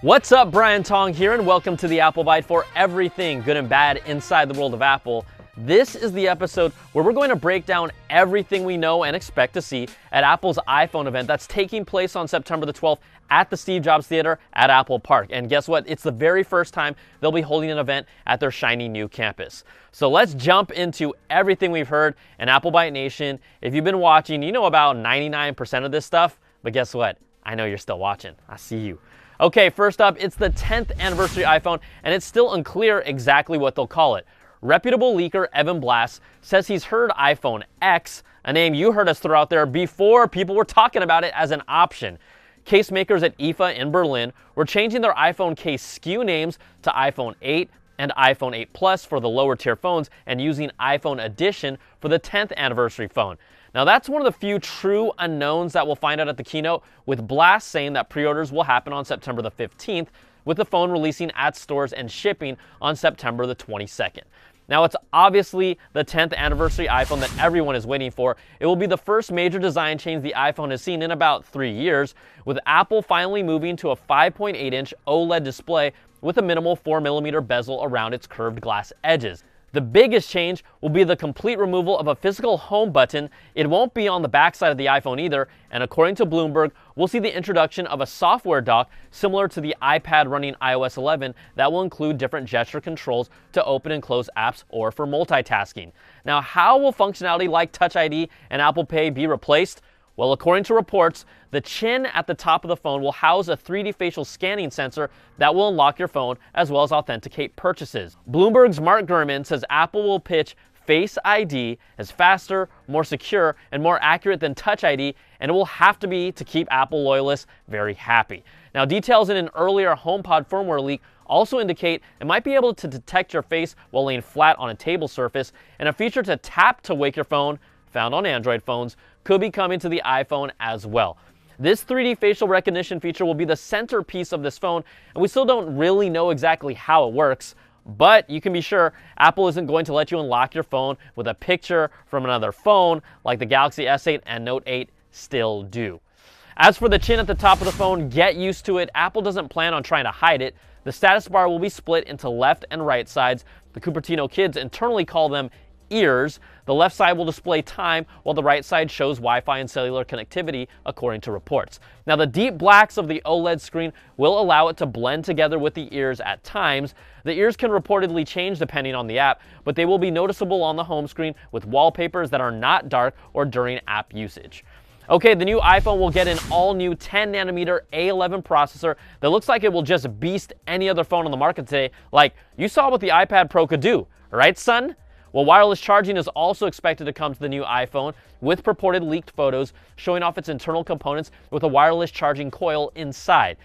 What's up, Brian Tong here, and welcome to the Apple Byte for everything good and bad inside the world of Apple. This is the episode where we're going to break down everything we know and expect to see at Apple's iPhone event that's taking place on September the 12th at the Steve Jobs Theater at Apple Park. And guess what? It's the very first time they'll be holding an event at their shiny new campus. So let's jump into everything we've heard in Apple Byte Nation. If you've been watching, you know about 99% of this stuff, but guess what? I know you're still watching. I see you. Okay, first up, it's the 10th anniversary iPhone, and it's still unclear exactly what they'll call it. Reputable leaker Evan Blass says he's heard iPhone X, a name you heard us throw out there before people were talking about it as an option. Case makers at IFA in Berlin were changing their iPhone case SKU names to iPhone 8 and iPhone 8 Plus for the lower tier phones, and using iPhone Edition for the 10th anniversary phone. Now that's one of the few true unknowns that we'll find out at the keynote, with Blast saying that pre-orders will happen on September the 15th, with the phone releasing at stores and shipping on September the 22nd. Now it's obviously the 10th anniversary iPhone that everyone is waiting for. It will be the first major design change the iPhone has seen in about 3 years, with Apple finally moving to a 5.8-inch OLED display with a minimal 4mm bezel around its curved glass edges. The biggest change will be the complete removal of a physical home button. It won't be on the backside of the iPhone either, and according to Bloomberg, we'll see the introduction of a software dock similar to the iPad running iOS 11 that will include different gesture controls to open and close apps or for multitasking. Now, how will functionality like Touch ID and Apple Pay be replaced? Well, according to reports, the chin at the top of the phone will house a 3D facial scanning sensor that will unlock your phone as well as authenticate purchases. Bloomberg's Mark Gurman says Apple will pitch Face ID as faster, more secure, and more accurate than Touch ID, and it will have to be to keep Apple loyalists very happy. Now, details in an earlier HomePod firmware leak also indicate it might be able to detect your face while laying flat on a table surface, and a feature to tap to wake your phone, found on Android phones, could be coming to the iPhone as well. This 3D facial recognition feature will be the centerpiece of this phone, and we still don't really know exactly how it works, but you can be sure Apple isn't going to let you unlock your phone with a picture from another phone like the Galaxy S8 and Note 8 still do. As for the chin at the top of the phone, get used to it. Apple doesn't plan on trying to hide it. The status bar will be split into left and right sides. The Cupertino kids internally call them ears. The left side will display time, while the right side shows Wi-Fi and cellular connectivity, according to reports. Now, the deep blacks of the OLED screen will allow it to blend together with the ears at times. The ears can reportedly change depending on the app, but they will be noticeable on the home screen with wallpapers that are not dark or during app usage. Okay, the new iPhone will get an all-new 10nm A11 processor that looks like it will just beast any other phone on the market today. Like, you saw what the iPad Pro could do, right, son? Well, wireless charging is also expected to come to the new iPhone, with purported leaked photos showing off its internal components with a wireless charging coil inside.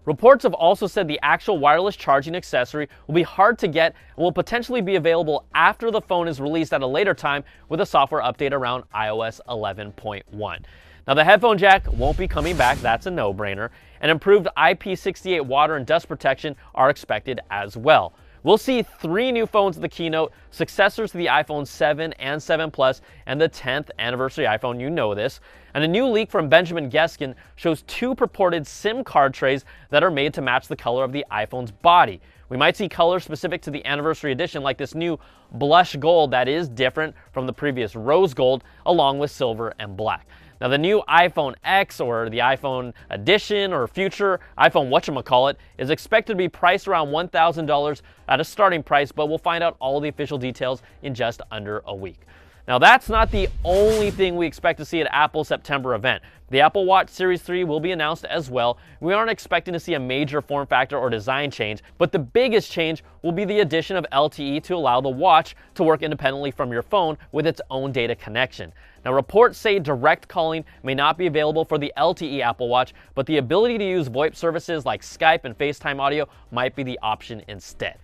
Reports have also said the actual wireless charging accessory will be hard to get and will potentially be available after the phone is released at a later time with a software update around iOS 11.1. Now, the headphone jack won't be coming back, that's a no-brainer, and improved IP68 water and dust protection are expected as well. We'll see 3 new phones at the keynote, successors to the iPhone 7 and 7 Plus and the 10th anniversary iPhone, you know this. And a new leak from Benjamin Geskin shows 2 purported SIM card trays that are made to match the color of the iPhone's body. We might see colors specific to the anniversary edition, like this new blush gold that is different from the previous rose gold, along with silver and black. Now, the new iPhone X, or the iPhone Edition, or future iPhone whatchamacallit, is expected to be priced around $1,000 at a starting price, but we'll find out all the official details in just under a week. Now, that's not the only thing we expect to see at Apple's September event. The Apple Watch Series 3 will be announced as well. We aren't expecting to see a major form factor or design change, but the biggest change will be the addition of LTE to allow the watch to work independently from your phone with its own data connection. Now, reports say direct calling may not be available for the LTE Apple Watch, but the ability to use VoIP services like Skype and FaceTime audio might be the option instead.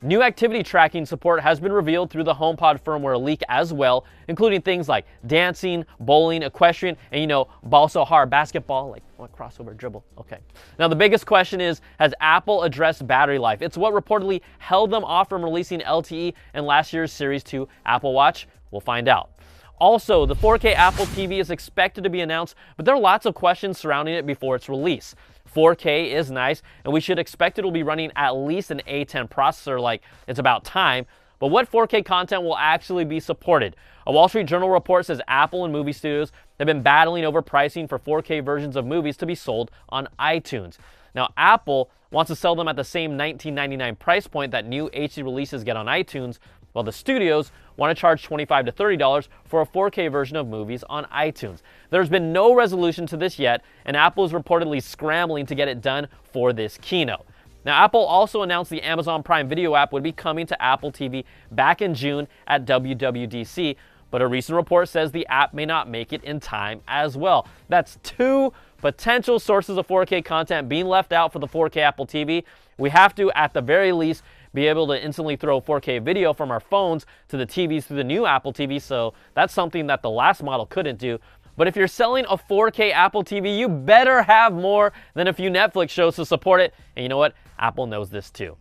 New activity tracking support has been revealed through the HomePod firmware leak as well, including things like dancing, bowling, equestrian, and ball so hard, basketball, like crossover dribble. Okay. Now, the biggest question is, has Apple addressed battery life? It's what reportedly held them off from releasing LTE in last year's Series 2 Apple Watch. We'll find out. Also, the 4K Apple TV is expected to be announced, but there are lots of questions surrounding it before its release. 4K is nice, and we should expect it will be running at least an A10 processor, like it's about time. But what 4K content will actually be supported? A Wall Street Journal report says Apple and movie studios have been battling over pricing for 4K versions of movies to be sold on iTunes. Now, Apple wants to sell them at the same $19.99 price point that new HD releases get on iTunes, while the studios want to charge $25 to $30 for a 4K version of movies on iTunes. There's been no resolution to this yet, and Apple is reportedly scrambling to get it done for this keynote. Now, Apple also announced the Amazon Prime Video app would be coming to Apple TV back in June at WWDC, but a recent report says the app may not make it in time as well. That's two potential sources of 4K content being left out for the 4K Apple TV. We have to, at the very least, be able to instantly throw 4K video from our phones to the TVs through the new Apple TV, so that's something that the last model couldn't do. But if you're selling a 4K Apple TV, you better have more than a few Netflix shows to support it. And you know what? Apple knows this too.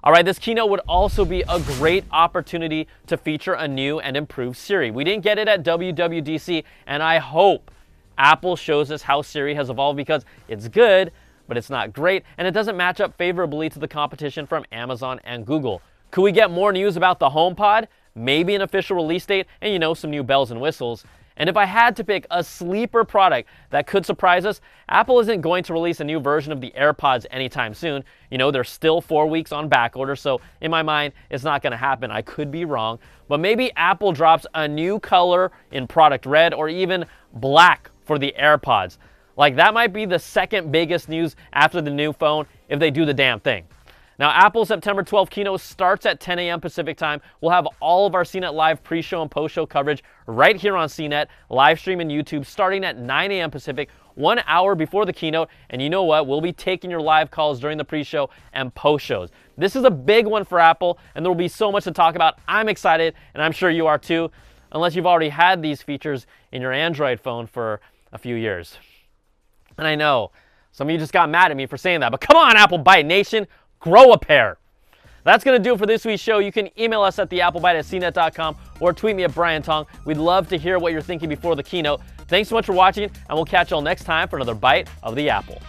All right, this keynote would also be a great opportunity to feature a new and improved Siri. We didn't get it at WWDC, and I hope Apple shows us how Siri has evolved, because it's good, but it's not great, and it doesn't match up favorably to the competition from Amazon and Google. Could we get more news about the HomePod? Maybe an official release date, and some new bells and whistles. And if I had to pick a sleeper product that could surprise us, Apple isn't going to release a new version of the AirPods anytime soon. They're still 4 weeks on back order, so in my mind, it's not going to happen. I could be wrong. But maybe Apple drops a new color in product red, or even black for the AirPods. Like, that might be the second biggest news after the new phone, if they do the damn thing. Now, Apple's September 12th keynote starts at 10 a.m. Pacific time. We'll have all of our CNET Live pre-show and post-show coverage right here on CNET, live stream and YouTube, starting at 9 a.m. Pacific, 1 hour before the keynote. And you know what? We'll be taking your live calls during the pre-show and post-shows. This is a big one for Apple, and there will be so much to talk about. I'm excited, and I'm sure you are too, unless you've already had these features in your Android phone for a few years. And I know some of you just got mad at me for saying that, but come on, Apple Byte Nation, grow a pair. That's going to do it for this week's show. You can email us at theapplebyte@cnet.com or tweet me at Brian Tong. We'd love to hear what you're thinking before the keynote. Thanks so much for watching, and we'll catch you all next time for another Bite of the Apple.